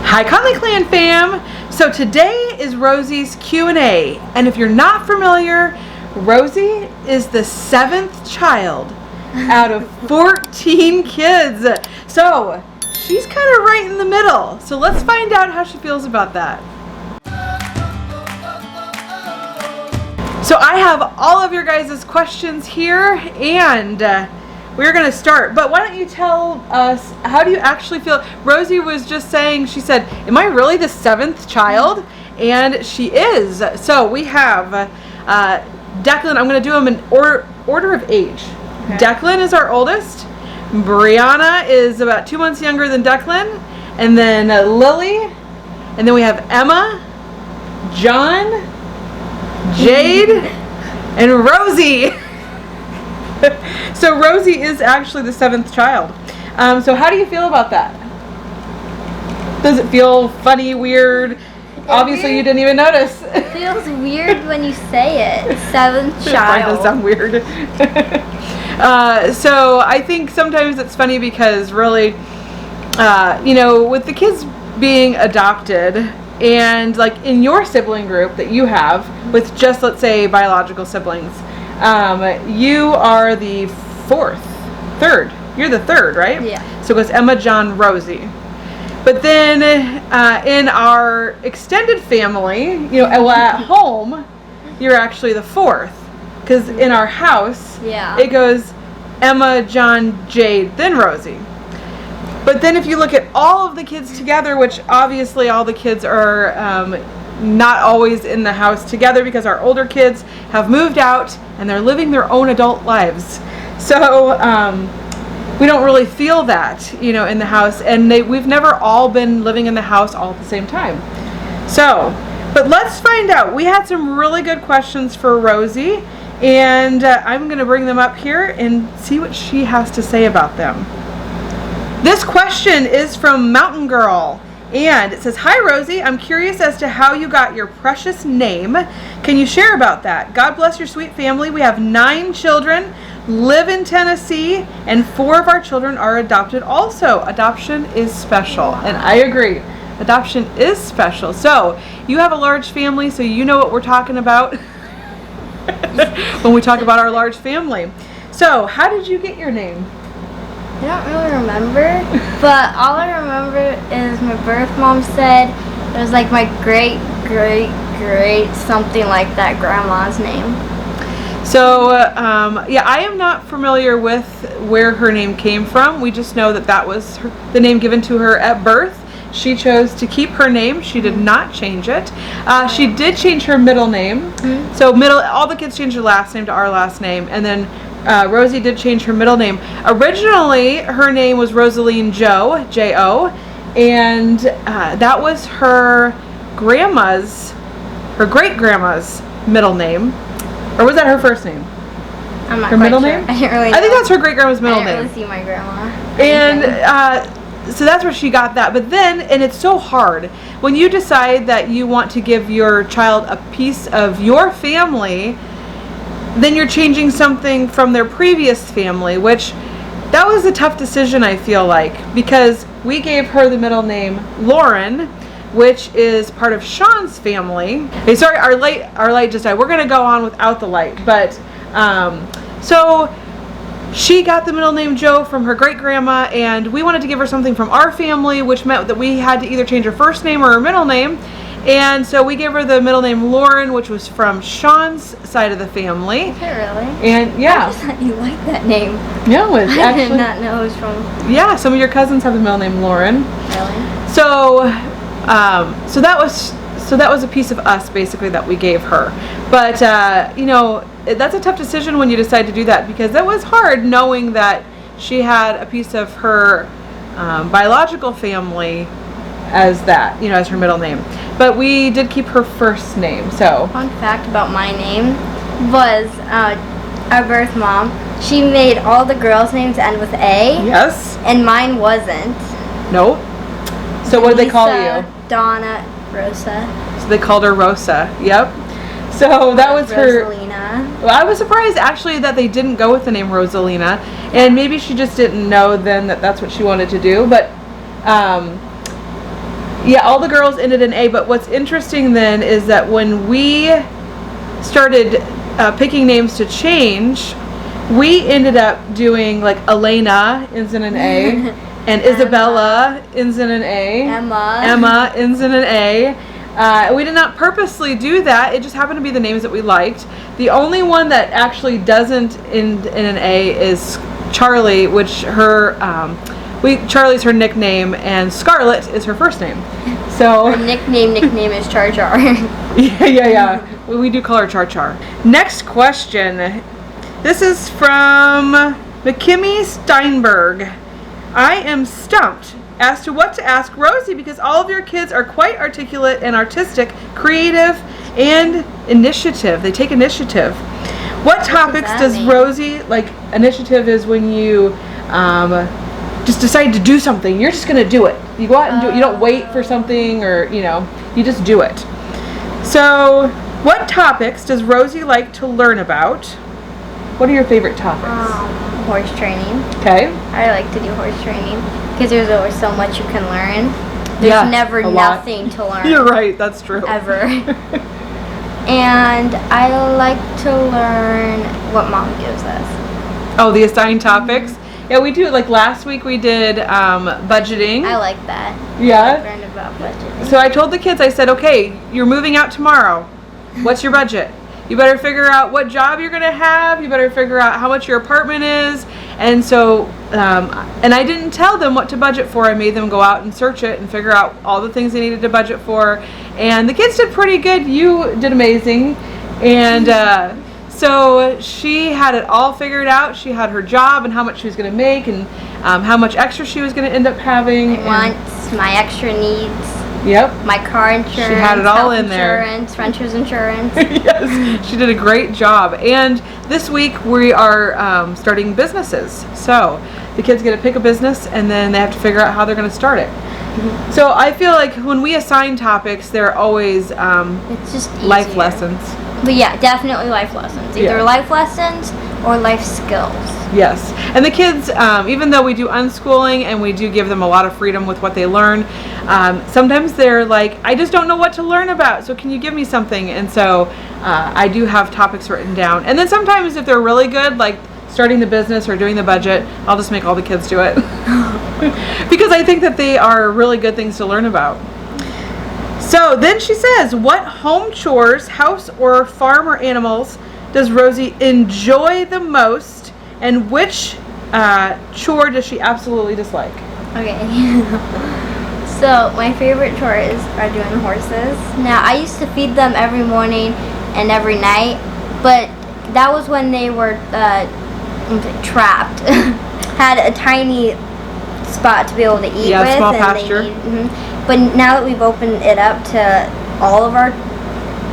Hi LinkTree fam! So today is Rosie's Q&A, and if you're not familiar, Rosie is the 7th child out of 14 kids. So she's kind of right in the middle. So let's find out how she feels about that. So I have all of your guys' questions here, and we're going to start. But why don't you tell us, how do you actually feel? Rosie was just saying, she said, am I really the 7th child? And she is. So we have Declan. I'm going to do them in order of age. Okay. Declan is our oldest. Brianna is about 2 months younger than Declan. And then Lily. And then we have Emma, John, Jade, and Rosie. So Rosie is actually the 7th child. So how do you feel about that? Does it feel funny, weird? Obviously you didn't even notice. It feels weird when you say it. 7th child. It does sound weird. So I think sometimes it's funny because really, you know, with the kids being adopted, and like in your sibling group that you have with just, let's say, biological siblings, you are the third. You're the 3rd, right? Yeah. So it goes Emma, John, Rosie. But then in our extended family, you know, well, at home, you're actually the 4th. Because in our house, it goes Emma, John, Jade, then Rosie. But then if you look at all of the kids together, which obviously all the kids are not always in the house together because our older kids have moved out and they're living their own adult lives. So we don't really feel that, you know, in the house, and we've never all been living in the house all at the same time. So, but let's find out. We had some really good questions for Rosie, and I'm going to bring them up here and see what she has to say about them. This question is from Mountain Girl, and it says, hi Rosie, I'm curious as to how you got your precious name. Can you share about that? God bless your sweet family. We have 9 children, live in Tennessee, and 4 of our children are adopted also. Adoption is special, and I agree. Adoption is special. So you have a large family, so you know what we're talking about when we talk about our large family. So how did you get your name? I don't really remember, but all I remember is my birth mom said it was like my great something like that grandma's name. So yeah, I am not familiar with where her name came from. We just know that that was the name given to her at birth. She chose to keep her name. She did not change it. She did change her middle name. So all the kids changed their last name to our last name, and then Rosie did change her middle name. Originally, her name was Rosaline Jo, J-O, and that was her great-grandma's middle name. Or was that her first name? I'm not her quite middle sure. name? I didn't really know. I think that's her great-grandma's middle name. I didn't really see my grandma. And so that's where she got that. But then, and it's so hard, when you decide that you want to give your child a piece of your family, then you're changing something from their previous family, which that was a tough decision, I feel like, because we gave her the middle name Lauren, which is part of Sean's family. Hey, sorry, our light just died. We're going to go on without the light. But so she got the middle name Joe from her great-grandma, and we wanted to give her something from our family, which meant that we had to either change her first name or her middle name. And so we gave her the middle name Lauren, which was from Sean's side of the family. Is it really? And yeah. I just thought you liked that name. No, it's I actually, did not know it was from... Yeah, some of your cousins have the middle name Lauren. Really? So, so that was a piece of us basically that we gave her. But you know, that's a tough decision when you decide to do that, because that was hard knowing that she had a piece of her biological family as that, you know, as her middle name. But we did keep her first name. So fun fact about my name was our birth mom. She made all the girls' names end with A. Yes. And mine wasn't. Nope. So what did they call you? Donna, Rosa. So they called her Rosa. Yep. So that was her. Rosalina. Well, I was surprised actually that they didn't go with the name Rosalina, and maybe she just didn't know then that that's what she wanted to do. But Yeah, all the girls ended in A, but what's interesting then is that when we started picking names to change, we ended up doing like Elena ends in an A, and Isabella ends in an A, Emma ends in an A. We did not purposely do that. It just happened to be the names that we liked. The only one that actually doesn't end in an A is Charlie, which Charlie's her nickname, and Scarlett is her first name. So her nickname is Char Char. yeah. We do call her Char Char. Next question. This is from McKimmy Steinberg. I am stumped as to what to ask Rosie because all of your kids are quite articulate and artistic, creative, and initiative. They take initiative. What topics does Rosie like? Initiative is when you just decide to do something. You're just going to do it. You go out and do it. You don't wait for something, or you just do it. So, what topics does Rosie like to learn about? What are your favorite topics? Horse training. Okay. I like to do horse training because there's always so much you can learn. There's never nothing to learn. You're right. That's true. Ever. And I like to learn what Mom gives us. Oh, the assigned topics? Yeah, we do. Like last week we did budgeting. I like that. Yeah. I learned about budgeting. So I told the kids, I said, okay, you're moving out tomorrow. What's your budget? You better figure out what job you're going to have. You better figure out how much your apartment is. And so, and I didn't tell them what to budget for. I made them go out and search it and figure out all the things they needed to budget for. And the kids did pretty good. You did amazing. And so she had it all figured out. She had her job and how much she was going to make and how much extra she was going to end up having. Wants, my extra needs. Yep. My car insurance. She had it all in there. Renter's insurance. Yes, she did a great job. And this week we are starting businesses. So the kids get to pick a business and then they have to figure out how they're going to start it. Mm-hmm. So I feel like when we assign topics, they're always it's just life lessons. But yeah, definitely life lessons. Either life lessons or life skills. Yes. And the kids, even though we do unschooling and we do give them a lot of freedom with what they learn, sometimes they're like, I just don't know what to learn about, so can you give me something? And so I do have topics written down. And then sometimes if they're really good, like starting the business or doing the budget, I'll just make all the kids do it. Because I think that they are really good things to learn about. So then she says, what home chores, house or farm or animals does Rosie enjoy the most, and which chore does she absolutely dislike? Okay. So my favorite chores are doing the horses. Now I used to feed them every morning and every night, but that was when they were trapped. Had a tiny spot to be able to eat with. Small pasture. But now that we've opened it up to all of our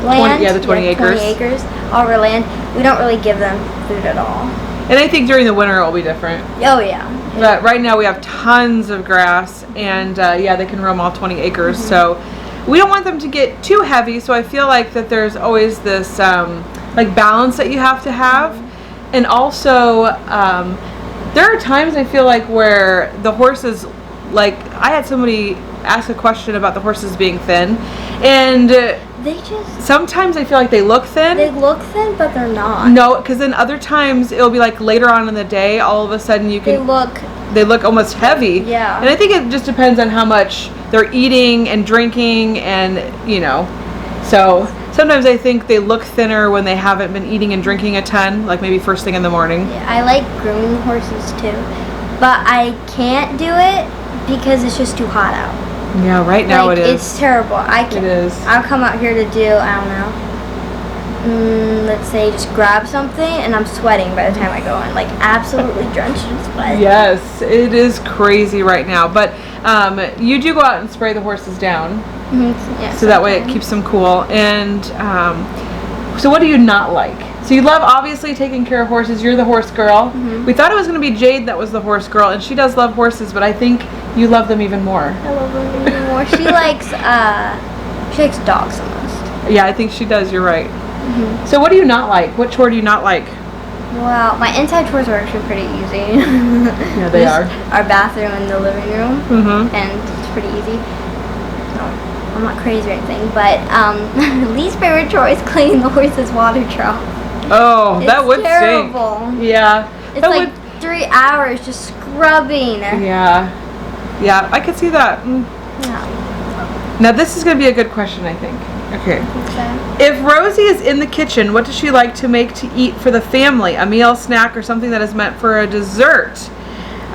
land, the 20 acres. 20 acres, all of our land, we don't really give them food at all. And I think during the winter it will be different. Oh yeah. But right now we have tons of grass, and they can roam all 20 acres. Mm-hmm. So we don't want them to get too heavy. So I feel like that there's always this like balance that you have to have, and also there are times I feel like where the horses, like I had somebody ask a question about the horses being thin, and they just sometimes I feel like they look thin. They look thin, but they're not. No, because then other times it'll be like later on in the day, all of a sudden they look almost heavy. Yeah. And I think it just depends on how much they're eating and drinking, and so sometimes I think they look thinner when they haven't been eating and drinking a ton, like maybe first thing in the morning. Yeah, I like grooming horses too, but I can't do it because it's just too hot out. Yeah, right now it is. It's terrible. It is. I'll come out here to do, I don't know, let's say just grab something, and I'm sweating by the time I go in, like absolutely drenched in sweat. Yes, it is crazy right now. But you do go out and spray the horses down, so that way it keeps them cool. And so what do you not like? So you love obviously taking care of horses. You're the horse girl. Mm-hmm. We thought it was going to be Jade that was the horse girl, and she does love horses, but I think you love them even more. I love them even more. She likes dogs the most. Yeah, I think she does. You're right. Mm-hmm. So what do you not like? What chore do you not like? Well, my inside chores are actually pretty easy. Yeah, they are. Our bathroom and the living room, and it's pretty easy. I'm not crazy or anything, but least favorite chore is cleaning the horse's water trough. Oh, that would terrible. stink. Yeah. It's that like 3 hours just scrubbing. Yeah. Yeah, I could see that. Yeah. Now this is going to be a good question, I think. Okay. Okay. If Rosie is in the kitchen, what does she like to make to eat for the family? A meal, snack, or something that is meant for a dessert?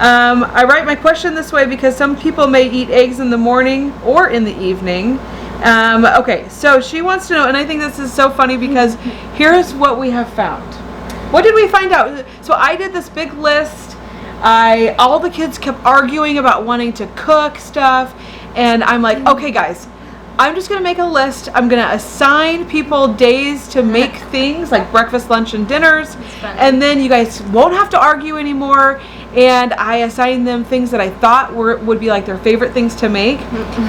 I write my question this way because some people may eat eggs in the morning or in the evening. Okay, so she wants to know, and I think this is so funny because here's what we have found. What did we find out? So I did this big list. All the kids kept arguing about wanting to cook stuff, and I'm like, okay guys, I'm just gonna make a list. I'm gonna assign people days to make things like breakfast, lunch, and dinners, and then you guys won't have to argue anymore. And I assigned them things that I thought would be like their favorite things to make.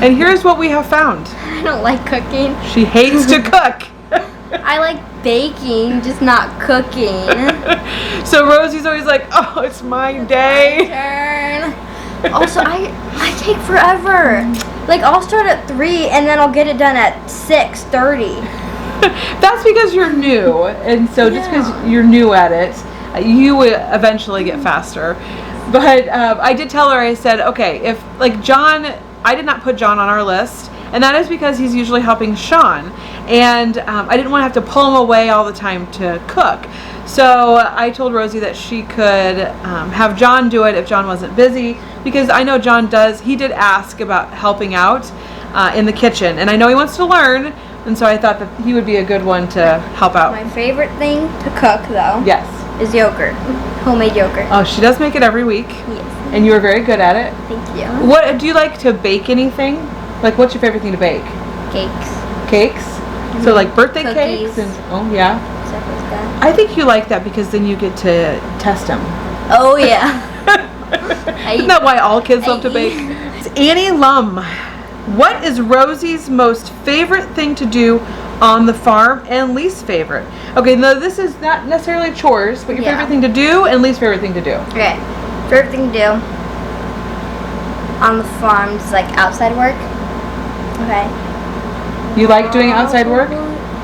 And here's what we have found. I don't like cooking. She hates to cook. I like baking, just not cooking. So Rosie's always like, oh, it's my day. My turn. Also, I take forever. Like, I'll start at 3 and then I'll get it done at 6:30. That's because you're new. And so just because you're new at it, you will eventually get faster. But I did tell her, I said, okay, if like John, I did not put John on our list, and that is because he's usually helping Sean, and I didn't want to have to pull him away all the time to cook. So I told Rosie that she could have John do it if John wasn't busy, because I know John he did ask about helping out in the kitchen, and I know he wants to learn, and so I thought that he would be a good one to help out. My favorite thing to cook, though, yes, is yogurt. Homemade yogurt. Oh, she does make it every week. Yes. And you are very good at it. Thank you. What do you like to bake? Anything? Like, what's your favorite thing to bake? Cakes. Cakes? Mm-hmm. So like birthday Cookies. cakes and oh yeah. Stuff like that. I think you like that because then you get to test them. Oh yeah. Isn't that why all kids love to bake? It's Annie Lum. What is Rosie's most favorite thing to do on the farm and least favorite? Okay, no, this is not necessarily chores, but your favorite thing to do and least favorite thing to do. Okay. Favorite thing to do on the farm is like outside work. Okay. You like doing outside work?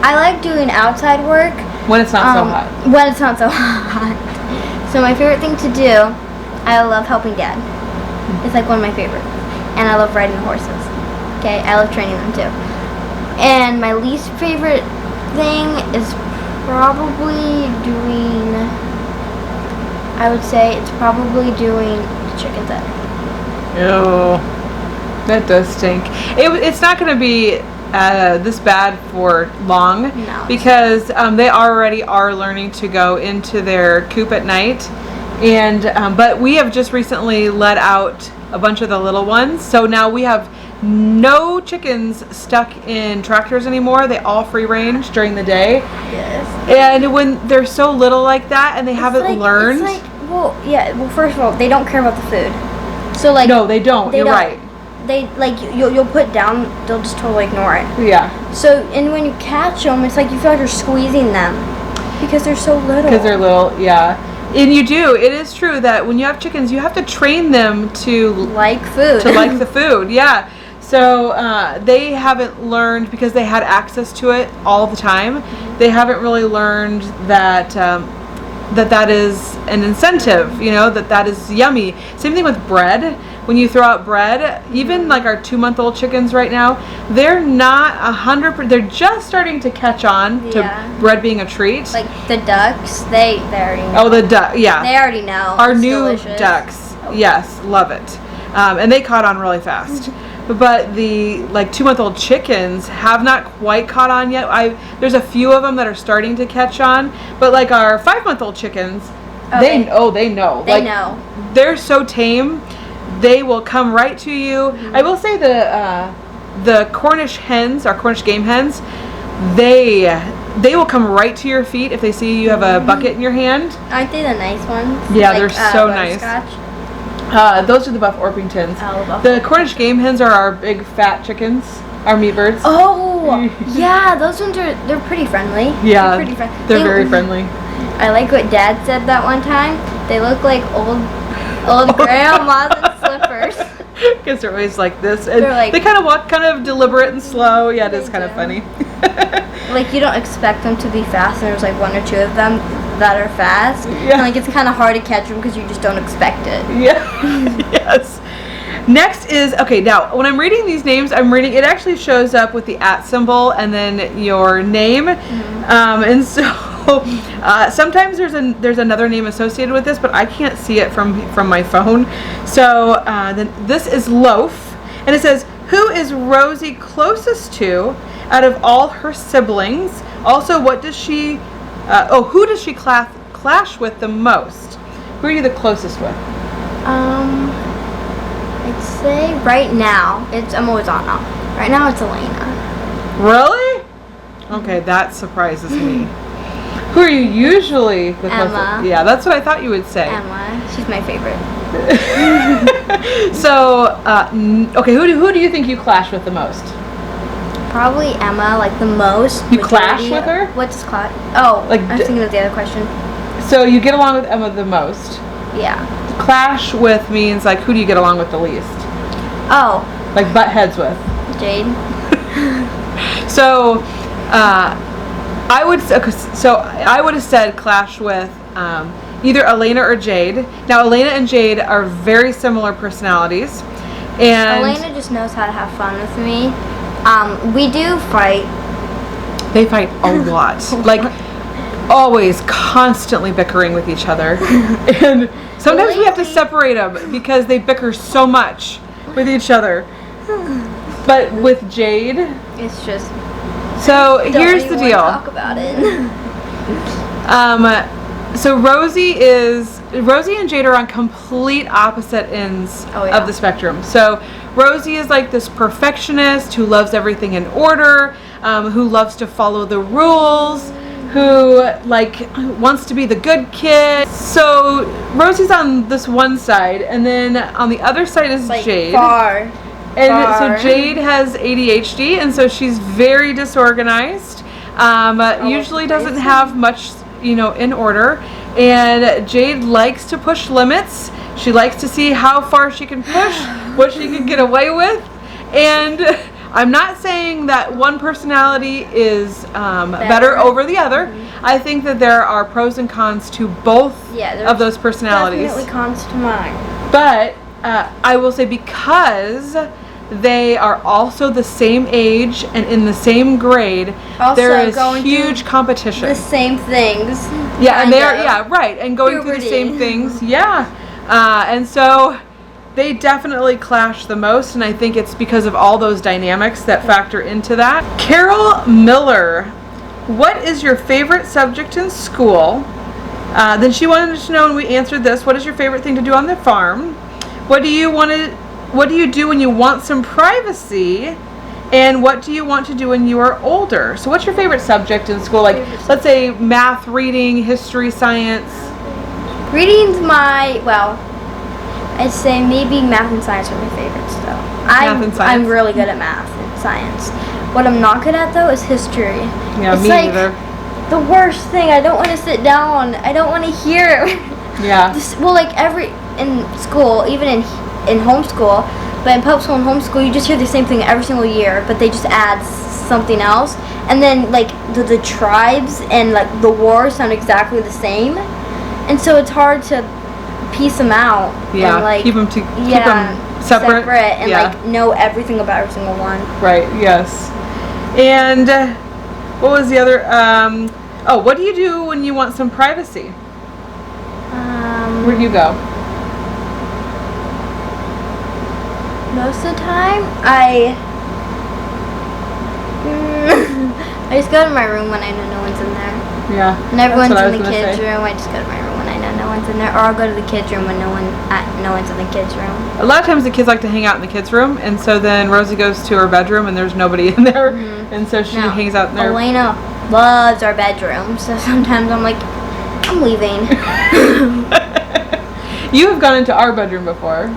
I like doing outside work. When it's not so hot. When it's not so hot. So my favorite thing to do, I love helping Dad. It's like one of my favorites. And I love riding horses. Okay, I love training them too. And my least favorite thing is probably doing, I would say it's probably doing the chicken thing. Ew. That does stink. It's not going to be this bad for long, No. because they already are learning to go into their coop at night, and but we have just recently let out a bunch of the little ones, so now we have no chickens stuck in tractors anymore. They all free range during the day. Yes. And when they're so little like that and they haven't learned. It's like, well, first of all, they don't care about the food. So like. No, they don't. You're right. They like you'll put down, they'll just totally ignore it. Yeah. So and when you catch them, it's like you feel like you're squeezing them because they're so little. Because they're little, yeah. And you do. It is true that when you have chickens, you have to train them to like food. To like the food, yeah. So they haven't learned, because they had access to it all the time. They haven't really learned that that is an incentive. You know, that is yummy. Same thing with bread. When you throw out bread, even like our 2-month-old chickens right now, they're not 100%. They're just starting to catch on to bread being a treat. Like the ducks, they already know. Oh, the duck, yeah. They already know. Our it's new delicious. ducks, yes, love it, and they caught on really fast. But the 2-month-old chickens have not quite caught on yet. There's a few of them that are starting to catch on, but like our 5-month-old chickens, they know. They know. They're so tame. They will come right to you. I will say the Cornish hens, our Cornish game hens, they will come right to your feet if they see you have a bucket in your hand. Aren't they the nice ones? Yeah, they're so nice. Those are the Buff Orpingtons. Oh, the Cornish game hens are our big fat chickens, our meat birds. Oh, yeah, those ones they're pretty friendly. Yeah, they're pretty friendly. They're very friendly. I like what Dad said that one time. They look like old grandmas in slippers. Because they're always like this. And They're like- they kind of walk kind of deliberate and slow. Yeah, it is They kind of do. funny. Like, you don't expect them to be fast, and there's like one or two of them that are fast. Yeah. And, like, it's kind of hard to catch them because you just don't expect it. Yeah. Yes. Next is, okay, now when I'm reading these names, it actually shows up with the @ symbol and then your name. And so sometimes there's another name associated with this, but I can't see it from my phone. So then this is Loaf, and it says, who is Rosie closest to out of all her siblings? Also, who does she clash with the most? Who are you the closest with? I'd say right now, I'm always on now. Right now it's Elena. Really? Okay, that surprises me. Who are you usually the closest? Emma. Yeah, that's what I thought you would say. Emma, she's my favorite. So, okay, who do you think you clash with the most? Probably Emma, like the most. You clash majority with her? of- What's clash? Oh, Like I was thinking of the other question. So you get along with Emma the most. Yeah. Clash with means like who do you get along with the least? Oh, Like butt heads with. Jade. So, I would have said clash with either Elena or Jade. Now Elena and Jade are very similar personalities, and Elena just knows how to have fun with me. We do fight. they fight a lot. Like always, constantly bickering with each other, and sometimes we have to Lately- separate them because they bicker so much with each other. But with Jade, It's just. so don't here's even the wanna deal. Talk about it. So Rosie and Jade are on complete opposite ends Oh, yeah. of the spectrum. So Rosie is like this perfectionist who loves everything in order, who loves to follow the rules, who like wants to be the good kid. So Rosie's on this one side, and then on the other side is Like Jade. far. And far. so Jade has ADHD, and so she's very disorganized. Usually doesn't crazy. have much, in order. And Jade likes to push limits. She likes to see how far she can push, what she can get away with. And I'm not saying that one personality is better over the other. I think that there are pros and cons to both of those personalities. Definitely cons to mine. But I will say because they are also the same age and in the same grade, Also there is going huge through competition. The same things. Yeah, and they are, kind of. right, and going through the Puberty. same things. Yeah. And so they definitely clash the most, and I think it's because of all those dynamics that factor into that. Carol Miller, what is your favorite subject in school? Then she wanted to know, and we answered this, what is your favorite thing to do on the farm? What do you do when you want some privacy? And what do you want to do when you are older? So what's your favorite subject in school? Like, let's say math, reading, history, science. Reading's I'd say maybe math and science are my favorites though. Math and science? I'm really good at math and science. What I'm not good at though is history. Yeah, It's me like neither. the worst thing. I don't want to sit down. I don't want to hear. Yeah. In school, even in homeschool, but in public school and homeschool, you just hear the same thing every single year, but they just add something else. And then like the tribes and like the wars sound exactly the same, and so it's hard to piece them out. Yeah. And, like, keep them separate. and Yeah. like know everything about every single one. Right, yes. And what was the other? What do you do when you want some privacy? Where do you go? Most of the time, I just go to my room when I know no one's in there. Yeah. And everyone's that's what I in was the gonna kids' say. room. I just go to my room when I know no one's in there, or I'll go to the kids' room when no one's in the kids' room. A lot of times the kids like to hang out in the kids' room, and so then Rosie goes to her bedroom and there's nobody in there, and so she No. hangs out in there. Elena loves our bedroom, so sometimes I'm like, I'm leaving. You have gone into our bedroom before.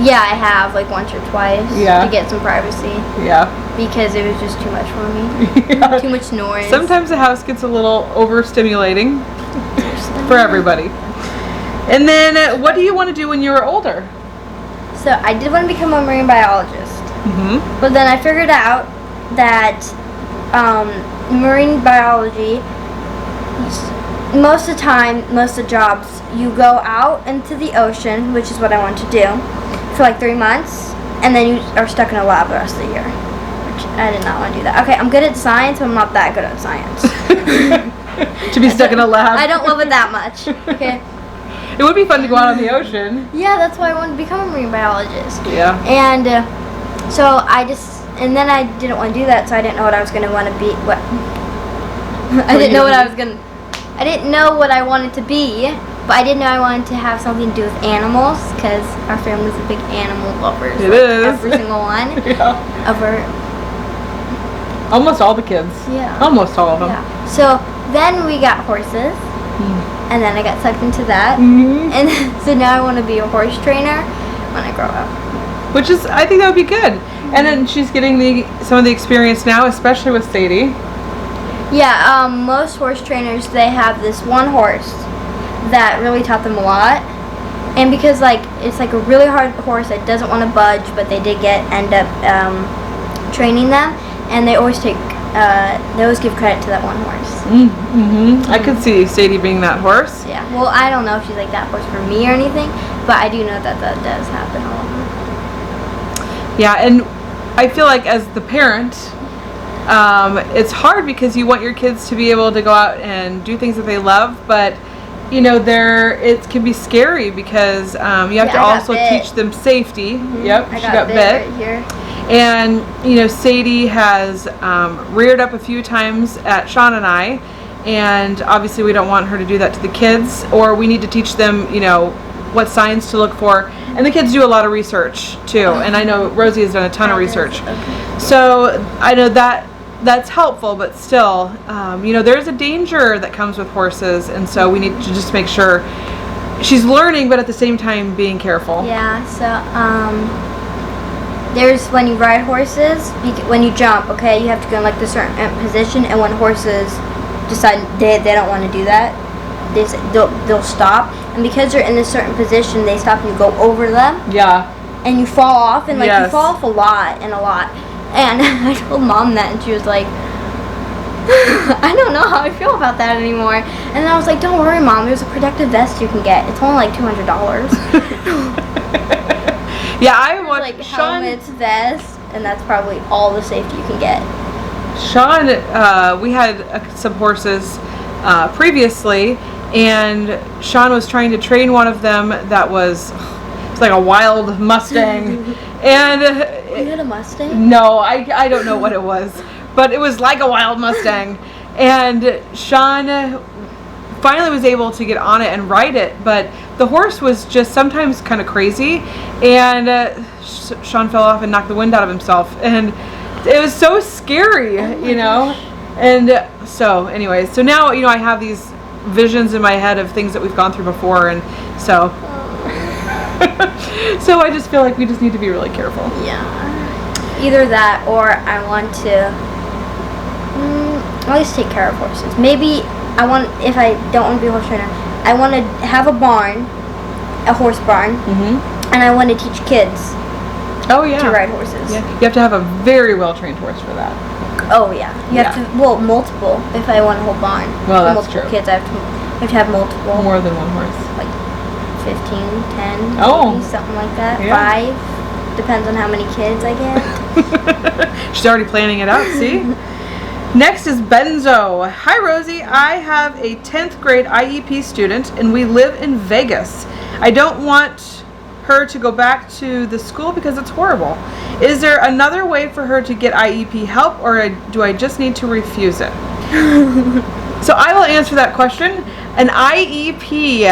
Yeah, I have like once or twice Yeah. to get some privacy Yeah. because it was just too much for me. Yeah. Too much noise. Sometimes the house gets a little overstimulating for everybody. And then, what do you want to do when you're older? So I did want to become a marine biologist. But then I figured out that marine biology, most of the time, most of the jobs, you go out into the ocean, which is what I want to do, for like 3 months, and then you are stuck in a lab the rest of the year, which I did not want to do that. Okay, I'm good at science, but I'm not that good at science. To be stuck in a lab. I don't love it that much. Okay. It would be fun to go out on the ocean. Yeah, that's why I wanted to become a marine biologist. Yeah. And so and then I didn't want to do that, so I didn't know what I was going to want to be. I didn't know what I wanted to be, but I did know I wanted to have something to do with animals, because our family's a big animal lovers. It is. Every single one. Yeah. Almost all the kids. Yeah. Almost all of them. Yeah. So then we got horses, and then I got sucked into that, and so now I want to be a horse trainer when I grow up. Which is, I think that would be good. And then she's getting some of the experience now, especially with Sadie. Yeah, most horse trainers, they have this one horse that really taught them a lot. And because it's like a really hard horse that doesn't want to budge, but they did end up training them, and they always give credit to that one horse. I could see Sadie being that horse. Yeah. Well, I don't know if she's like that horse for me or anything, but I do know that does happen a lot. Yeah, and I feel like as the parent, it's hard because you want your kids to be able to go out and do things that they love, but it can be scary because you have to also teach them safety. Yep, she got bit right here. And Sadie has reared up a few times at Sean and I, and obviously we don't want her to do that to the kids, or we need to teach them what signs to look for. And the kids do a lot of research too, and I know Rosie has done a ton of research. Okay. So I know that's helpful, but still, there's a danger that comes with horses, and so we need to just make sure she's learning, but at the same time being careful. Yeah. So there's when you ride horses, when you jump, okay, you have to go in the certain position, and when horses decide they don't want to do that, they'll stop, and because they're in a certain position, they stop and you go over them. Yeah. And you fall off, and Yes. you fall off a lot. And I told Mom that, and she was like, I don't know how I feel about that anymore. And then I was like, don't worry, Mom, there's a protective vest you can get. It's only like $200. Yeah, I want helmets, vests, and that's probably all the safety you can get. Sean, we had some horses previously, and Sean was trying to train one of them that was like a wild Mustang. And you had a Mustang? No, I don't know what it was, but it was like a wild Mustang. And Sean finally was able to get on it and ride it, but the horse was just sometimes kind of crazy, and Sean fell off and knocked the wind out of himself, and it was so scary, And so anyways, so now I have these visions in my head of things that we've gone through before, and so so I just feel like we just need to be really careful. Yeah. Either that, or I want to at least take care of horses. Maybe if I don't want to be a horse trainer, I want to have a barn, a horse barn, and I want to teach kids to ride horses. Yeah. You have to have a very well-trained horse for that. Oh yeah. You have to, multiple, if I want a whole barn. Well, that's multiple true. Kids, I have to have multiple. More than one horse. Like 15, 10, maybe, something like that. Yeah. 5. Depends on how many kids I get. She's already planning it out, see? Next is Benzo. Hi, Rosie. I have a 10th grade IEP student, and we live in Vegas. I don't want her to go back to the school because it's horrible. Is there another way for her to get IEP help, or do I just need to refuse it? So I will answer that question. An IEP,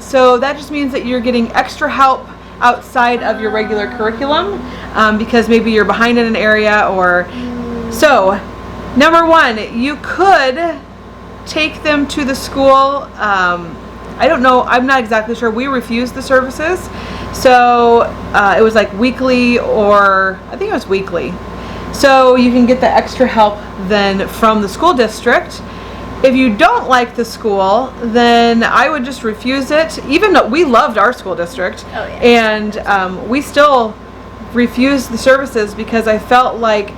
so that just means that you're getting extra help outside of your regular curriculum, because maybe you're behind in an area, or so. Number one, you could take them to the school. I don't know, I'm not exactly sure. We refused the services, so it was like weekly, or I think it was weekly. So you can get the extra help then from the school district. If you don't like the school, then I would just refuse it. Even though we loved our school district, and we still refused the services because I felt like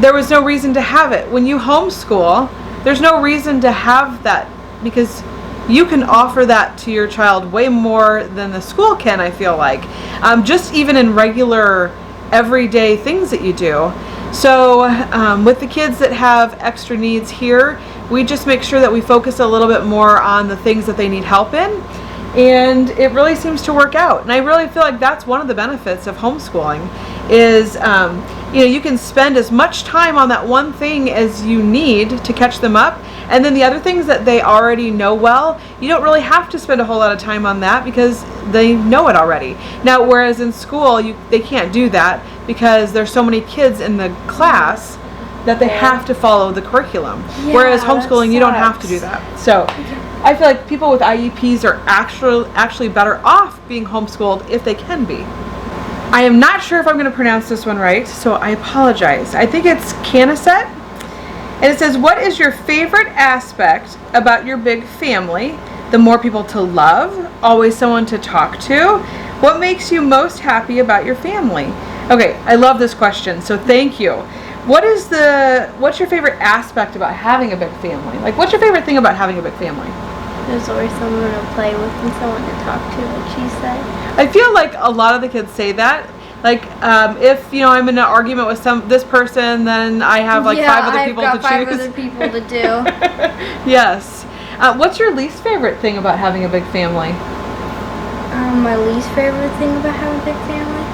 there was no reason to have it. When you homeschool, there's no reason to have that because you can offer that to your child way more than the school can, I feel like. Just even in regular, everyday things that you do. So with the kids that have extra needs here, we just make sure that we focus a little bit more on the things that they need help in. And it really seems to work out. And I really feel like that's one of the benefits of homeschooling is, you can spend as much time on that one thing as you need to catch them up. And then the other things that they already know well, you don't really have to spend a whole lot of time on that because they know it already. Now, whereas in school, they can't do that because there's so many kids in the class that they have to follow the curriculum. Whereas homeschooling, you don't have to do that. So I feel like people with IEPs are actually better off being homeschooled if they can be. I am not sure if I'm going to pronounce this one right, so I apologize. I think it's Caniset. And it says, what is your favorite aspect about your big family? The more people to love, always someone to talk to. What makes you most happy about your family? Okay, I love this question, so thank you. What's your favorite aspect about having a big family? Like, what's your favorite thing about having a big family? There's always someone to play with and someone to talk to, like she said. I feel like a lot of the kids say that. Like, if I'm in an argument with this person, then I have like 5 other people to choose. Yeah, I've got 5 other people to do. Yes. What's your least favorite thing about having a big family? My least favorite thing about having a big family?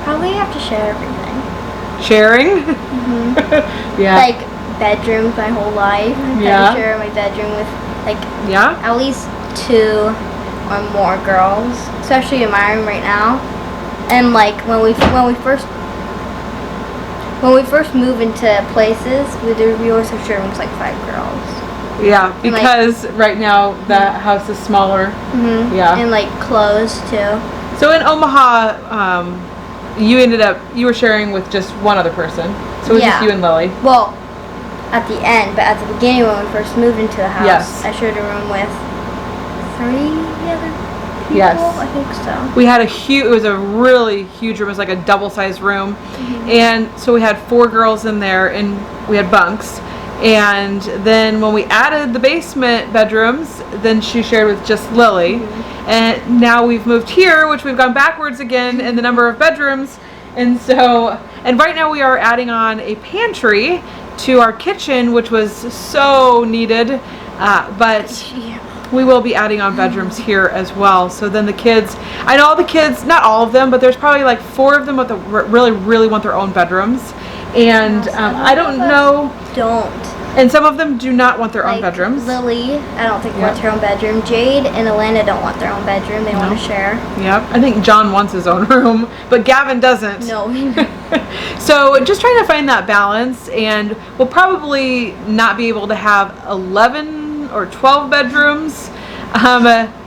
Probably have to share everything. Sharing? Mm-hmm. Yeah. Like bedrooms my whole life. I had to share my bedroom with at least 2 or more girls, especially in my room right now. And like when we first move into places, we always have share rooms like 5 girls. Yeah, because right now the house is smaller. Mm-hmm. Yeah. And like clothes too. So in Omaha, you were sharing with just one other person. So it was just you and Lily. Well, at the end, but at the beginning when we first moved into the house, I shared a room with 3 other people. Yes. I think so. We had it was a really huge room. It was like a double-sized room. Mm-hmm. And so we had 4 girls in there and we had bunks. And then when we added the basement bedrooms, then she shared with just Lily. Mm-hmm. And now we've moved here, which we've gone backwards again in the number of bedrooms. And right now we are adding on a pantry to our kitchen, which was so needed. But we will be adding on bedrooms here as well. So then the kids, I know all the kids, not all of them, but there's probably like 4 of them that really, really want their own bedrooms. And I don't know. And some of them do not want their own bedrooms. Lily, I don't think wants her own bedroom. Jade and Elena don't want their own bedroom. They want to share. Yep. I think John wants his own room, but Gavin doesn't. No. So just trying to find that balance, and we'll probably not be able to have 11 or 12 bedrooms.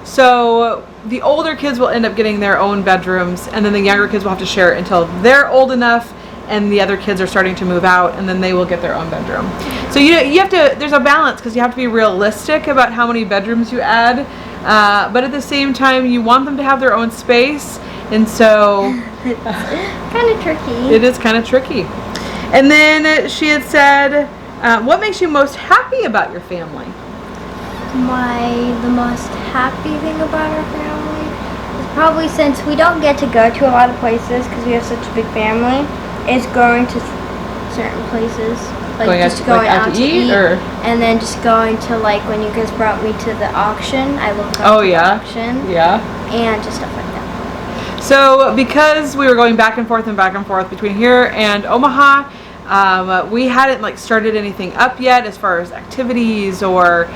So the older kids will end up getting their own bedrooms, and then the younger kids will have to share it until they're old enough and the other kids are starting to move out, and then they will get their own bedroom. So you have to, there's a balance because you have to be realistic about how many bedrooms you add, but at the same time you want them to have their own space, and so it's kind of tricky. It is kind of tricky. And then she had said, what makes you most happy about your family? The most happy thing about our family is probably, since we don't get to go to a lot of places because we have such a big family, is going to certain places, like going out to eat, and then just going to, like, when you guys brought me to the auction, I love going to the auction, and just stuff like that. So because we were going back and forth between here and Omaha, we hadn't started anything up yet as far as activities or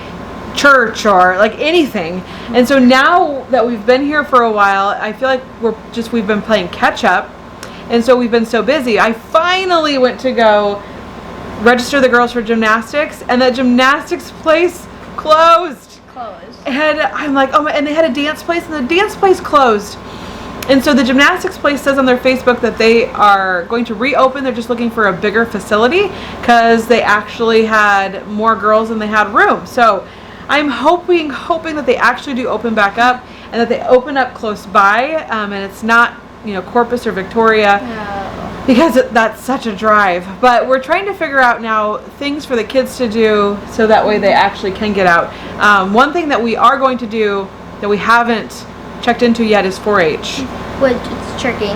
church or like anything. And so now that we've been here for a while, I feel like we've been playing catch up. And so we've been so busy. I finally went to go register the girls for gymnastics, and that gymnastics place closed. And I'm like, oh my, and they had a dance place, and the dance place closed. And so the gymnastics place says on their Facebook that they are going to reopen. They're just looking for a bigger facility because they actually had more girls than they had room. So I'm hoping that they actually do open back up and that they open up close by, and it's not, Corpus or Victoria. No. Because that's such a drive. But we're trying to figure out now things for the kids to do so that way they actually can get out. One thing that we are going to do that we haven't checked into yet is 4-H. Which it's tricky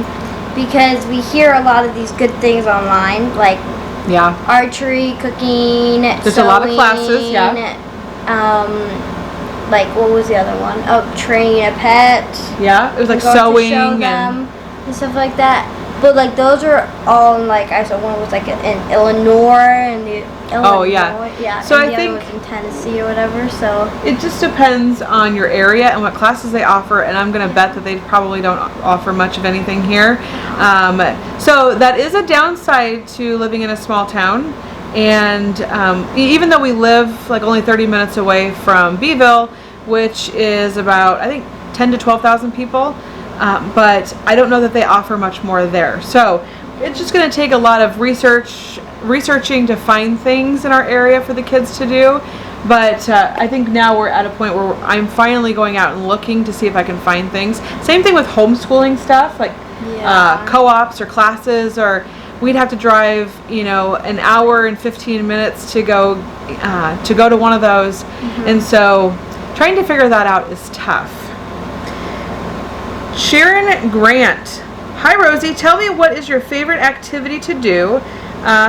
because we hear a lot of these good things online, like archery, cooking, There's sewing, a lot of classes, like what was the other one? Oh, training a pet. Yeah, it was like going sewing to show them and stuff like that. But like those are all in, like I saw one was like in Illinois and the yeah. So and I the think other was in Tennessee or whatever. So it just depends on your area and what classes they offer, and I'm gonna bet that they probably don't offer much of anything here. So that is a downside to living in a small town. And even though we live like only 30 minutes away from Beeville, which is about I think 10 to 12,000 people. But I don't know that they offer much more there. So it's just going to take a lot of researching to find things in our area for the kids to do. But I think now we're at a point where I'm finally going out and looking to see if I can find things. Same thing with homeschooling stuff, like co-ops or classes, or we'd have to drive, an hour and 15 minutes to go to one of those. And so trying to figure that out is tough. Sharon Grant. Hi, Rosie. Tell me, what is your favorite activity to do?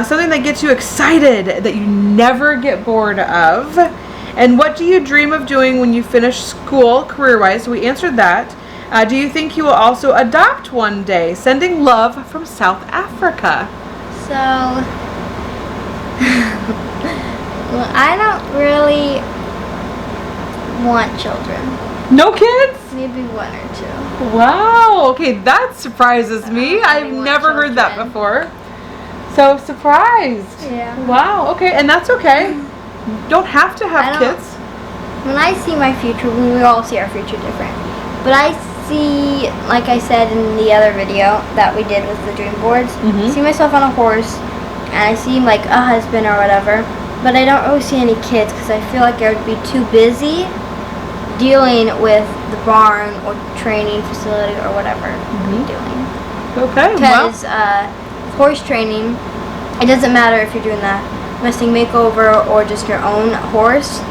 Something that gets you excited, that you never get bored of. And what do you dream of doing when you finish school, career-wise? So we answered that. Do you think you will also adopt one day? Sending love from South Africa. So, well, I don't really want children. No kids? Maybe one or two. Wow. Okay, that surprises me. I've want never heard that children. before. So surprised. Yeah. Wow. Okay, and that's okay. Don't have to have kids. When I see my future, we all see our future different. But I see, like I said in the other video that we did with the dream boards, I see myself on a horse, and I see like a husband or whatever. But I don't really see any kids because I feel like I would be too busy dealing with the barn or training facility or whatever I'm doing. Okay, Because horse training, it doesn't matter if you're doing the Mustang makeover or just your own horse.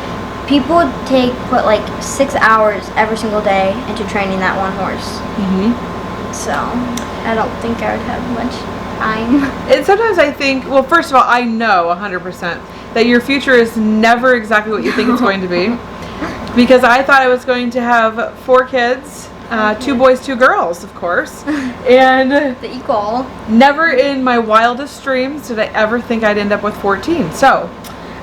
People put like 6 hours every single day into training that one horse. So I don't think I would have much time. And sometimes I think, well, first of all, I know 100% that your future is never exactly what you think it's going to be. Because I thought I was going to have 4 kids, 2 boys, 2 girls, of course. And the equal. Never in my wildest dreams did I ever think I'd end up with 14. So,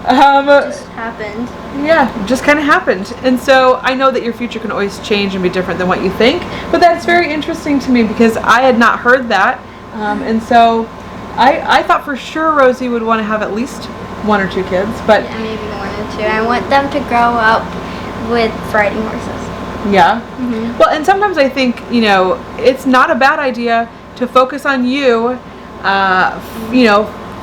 it just happened. Yeah, just kind of happened. And so I know that your future can always change and be different than what you think. But that's very interesting to me because I had not heard that. And so I thought for sure Rosie would want to have at least 1 or 2 kids. But yeah, maybe 1 or 2. I want them to grow up with riding horses. Yeah. Well, and sometimes I think, it's not a bad idea to focus on you,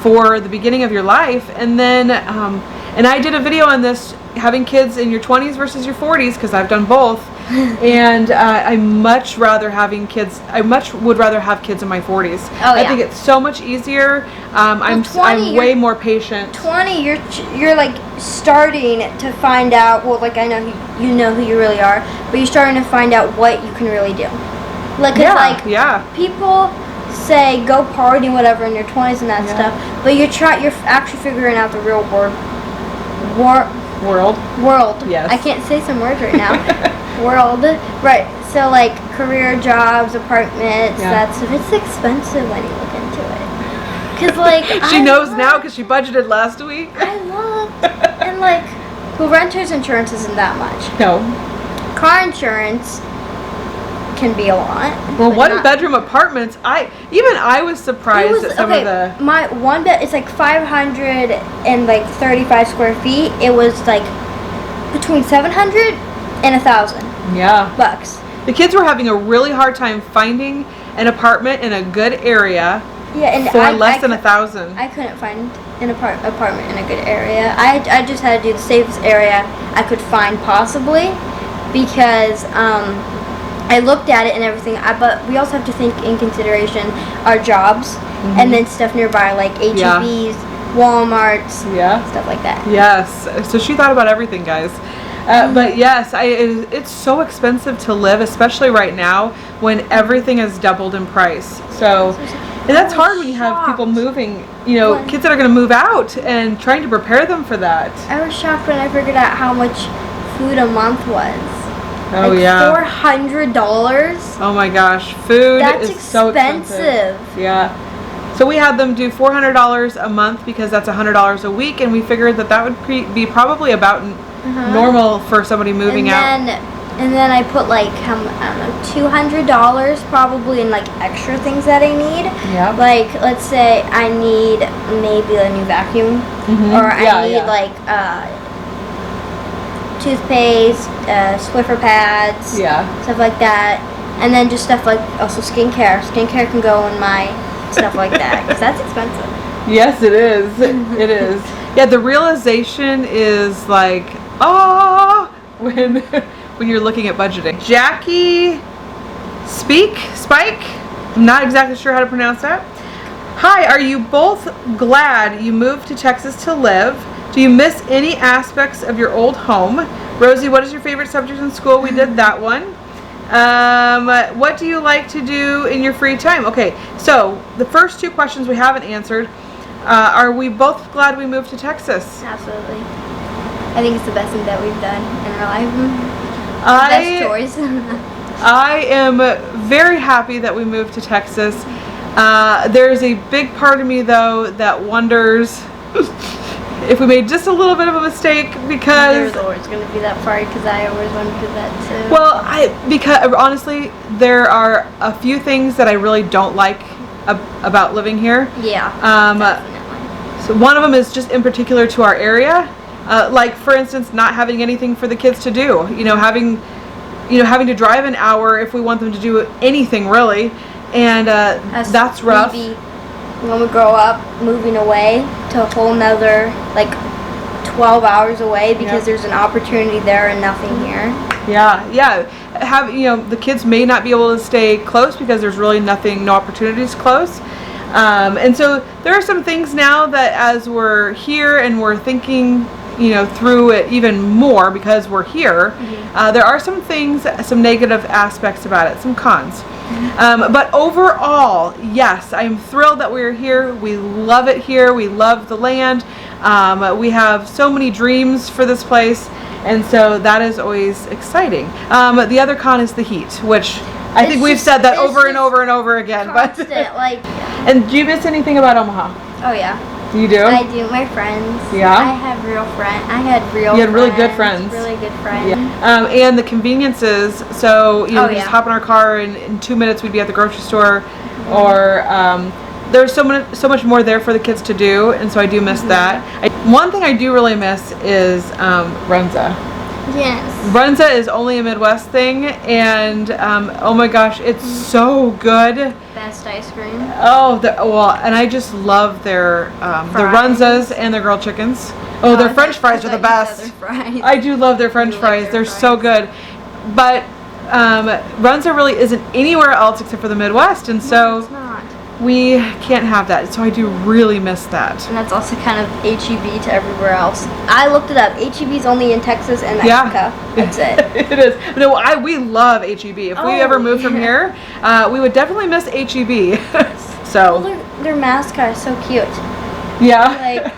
for the beginning of your life. And then, and I did a video on this, having kids in your 20s versus your 40s, because I've done both. And I much would rather have kids in my 40s. I think it's so much easier. I'm way more patient. 20, you're like starting to find out. Well, like I know you know who you really are, but you're starting to find out what you can really do. Like, people say go party and whatever in your 20s and that stuff, but you're actually figuring out the real world. Yes. I can't say some words right now. World. Right. So like career, jobs, apartments, that stuff. It's expensive when you look into it. Cause like she knows now because she budgeted last week. I looked and like, well, renter's insurance isn't that much. No. Car insurance can be a lot. Well, 1-bedroom apartments, I was surprised at some of the. My one bed, it's like 535 square feet. It was like between 700 and $1,000. Yeah. Bucks. The kids were having a really hard time finding an apartment in a good area for less than $1,000. I couldn't find an apartment in a good area. I just had to do the safest area I could find possibly, because I looked at it and everything. But we also have to think in consideration our jobs and then stuff nearby like HEBs, Walmarts, stuff like that. Yes. So she thought about everything, guys. But yes, it's so expensive to live, especially right now when everything has doubled in price. So, and that's hard when you have people moving, you know, kids that are going to move out and trying to prepare them for that. I was shocked when I figured out how much food a month was. Oh, like yeah. $400. Oh my gosh, food is so expensive. Yeah. So we had them do $400 a month because that's $100 a week, and we figured that would be probably about normal for somebody moving out. And then I put like, I don't know, $200 probably in like extra things that I need. Yeah. Like, let's say I need maybe a new vacuum, or I need like toothpaste, Swiffer pads, stuff like that. And then just stuff like also skincare. Skincare can go in my stuff like that, because that's expensive. Yes, it is. It is. Yeah, the realization is like, when you're looking at budgeting. Jackie Spike? I'm not exactly sure how to pronounce that. Hi, are you both glad you moved to Texas to live? Do you miss any aspects of your old home? Rosie, what is your favorite subject in school? We did that one. What do you like to do in your free time? Okay, so the first two questions we haven't answered. Are we both glad we moved to Texas? Absolutely. I think it's the best thing that we've done in our life. Best choice. I am very happy that we moved to Texas. There's a big part of me, though, that wonders if we made just a little bit of a mistake, because there's always going to be that part, because I always wondered that too. Well, because honestly, there are a few things that I really don't like about living here. Yeah. Definitely. So one of them is just in particular to our area. Like, for instance, not having anything for the kids to do. Having to drive an hour if we want them to do anything, really. And that's rough. Maybe when we grow up, moving away to a whole nother, like, 12 hours away, because there's an opportunity there and nothing here. Yeah. The kids may not be able to stay close because there's really no opportunities close. And so there are some things now that as we're here and we're thinking, through it even more because we're here, there are some things, some negative aspects about it, some cons. But overall, yes, I'm thrilled that we're here. We love it here. We love the land. We have so many dreams for this place, and so that is always exciting. The other con is the heat, which I think we've said that over and over and over again. Constant, And do you miss anything about Omaha? Oh yeah. You do? I do. My friends. Yeah? I have real friends. I had real friends. You had really good friends. Really good friends. Yeah. And the conveniences. So, we just hop in our car and in 2 minutes we'd be at the grocery store. Or there's so much more there for the kids to do. And so I do miss that. One thing I do really miss is Runza. Yes. Runza is only a Midwest thing. And oh my gosh, it's so good. Best ice cream. Oh, and I just love their Runzas and their grilled chickens. Oh, their French fries are the best. I do love their French fries. They're so good. But Runza really isn't anywhere else except for the Midwest, and so it's not. We can't have that. So I do really miss that. And that's also kind of HEB to everywhere else. I looked it up. HEB's only in Texas and Mexico. That's it. It is. No, we love HEB. If we ever moved from here, we would definitely miss HEB. So. Well, their mascot is so cute. Yeah.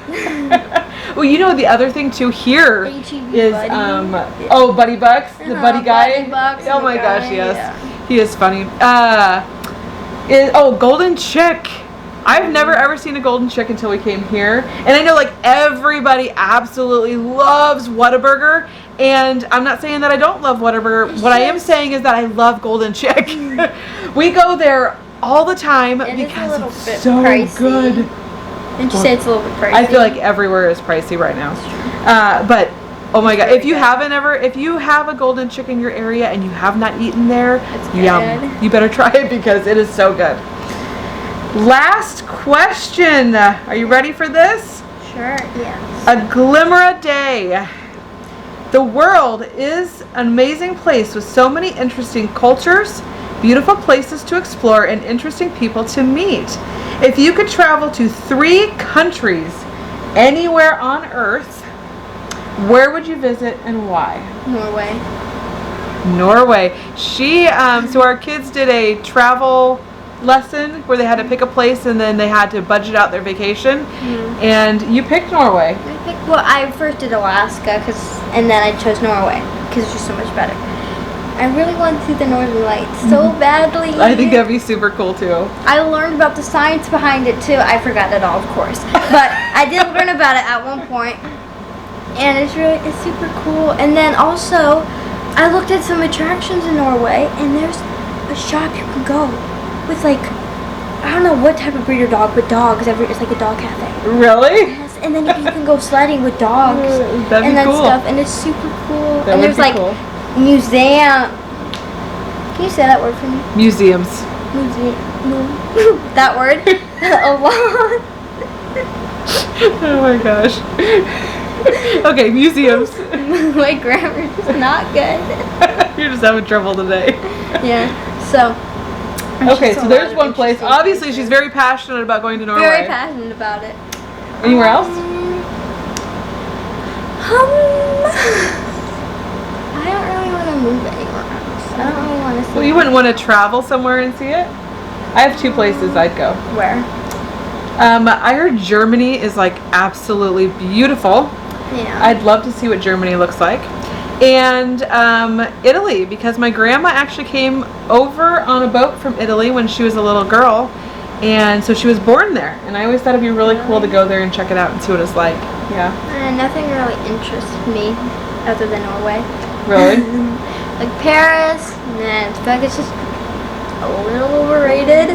Well, the other thing too here is Buddy Bucks, the Buddy guy. Buddy Bucks, oh my gosh, yes, he is funny. Golden Chick. I've never ever seen a Golden Chick until we came here, and I know everybody absolutely loves Whataburger, and I'm not saying that I don't love Whataburger. What I am saying is that I love Golden Chick. We go there all the time because it's so good. Didn't you say it's a little bit pricey? I feel like everywhere is pricey right now. But Oh my god! really If you good. haven't ever, if you have a golden chicken in your area and you have not eaten there, It's yum! good. You better try it because it is so good. Last question. Are you ready for this? Sure. Yes. A glimmer a day. The world is an amazing place with so many interesting cultures, beautiful places to explore, and interesting people to meet. If you could travel to 3 countries anywhere on Earth, where would you visit and why? Norway. Norway. So our kids did a travel lesson where they had to pick a place and then they had to budget out their vacation. And you picked Norway. I first did Alaska, and then I chose Norway because it's just so much better. I really want to see the Northern Lights so badly. I think that'd be super cool too. I learned about the science behind it too. I forgot it all, of course, but I did learn about it at one point, and it's super cool. And then also, I looked at some attractions in Norway, and there's a shop you can go with I don't know what type of breed of dog, but dogs. It's like a dog cafe. Really? Yes, and then you can go sledding with dogs That'd be and then cool. stuff, and it's super cool. That And would there's be cool. museum. Can you say that word for me? Museums. That word a lot. Oh my gosh. Okay, museums. My grammar is not good. You're just having trouble today. Yeah. So. Okay, just so a there's lot one of place. interesting Obviously, places. she's very passionate about going to Norway. Very passionate about it. Anywhere else? I don't really want to move anywhere else. I don't really want to see. Well, you wouldn't want to travel somewhere and see it? I have 2 places I'd go. Where? I heard Germany is like absolutely beautiful. Yeah. I'd love to see what Germany looks like. And Italy, because my grandma actually came over on a boat from Italy when she was a little girl, and so she was born there. And I always thought it'd be really cool to go there and check it out and see what it's like. Yeah. Nothing really interests me other than Norway. Really? Like Paris, nah, I feel like it's just a little overrated.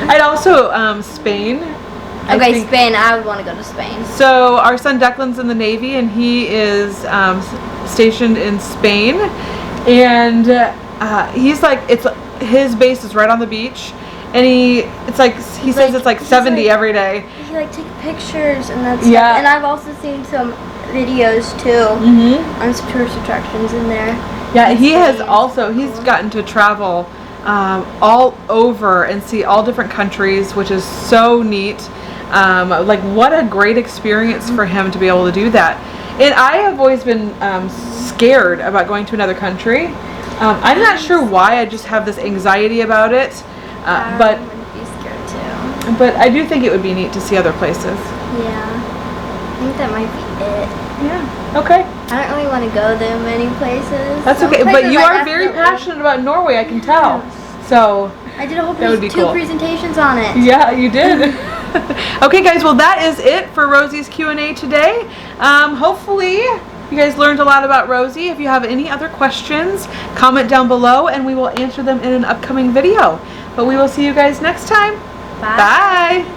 I'd also Spain. I Okay, think- Spain. I would want to go to Spain. So our son Declan's in the Navy, and he is stationed in Spain, and he's like, his base is right on the beach, and he says it's like 70 every day. He take pictures and that's Yeah. And I've also seen some videos too on some tourist attractions in there. Yeah, he has Spain. also he's gotten to travel all over and see all different countries, which is so neat. Like, what a great experience for him to be able to do that. And I have always been scared about going to another country. I'm not sure why. I just have this anxiety about it. But I would be scared too. but I do think it would be neat to see other places. Yeah, I think that might be it. Yeah. Okay. I don't really want to go there many places. That's Some okay. But places you I are very definitely- passionate about Norway, I can tell. So I did a whole That would be 2 cool. presentations on it. yeah, you did. Okay, guys. Well, that is it for Rosie's Q&A today. Hopefully, you guys learned a lot about Rosie. If you have any other questions, comment down below, and we will answer them in an upcoming video. But we will see you guys next time. Bye. Bye.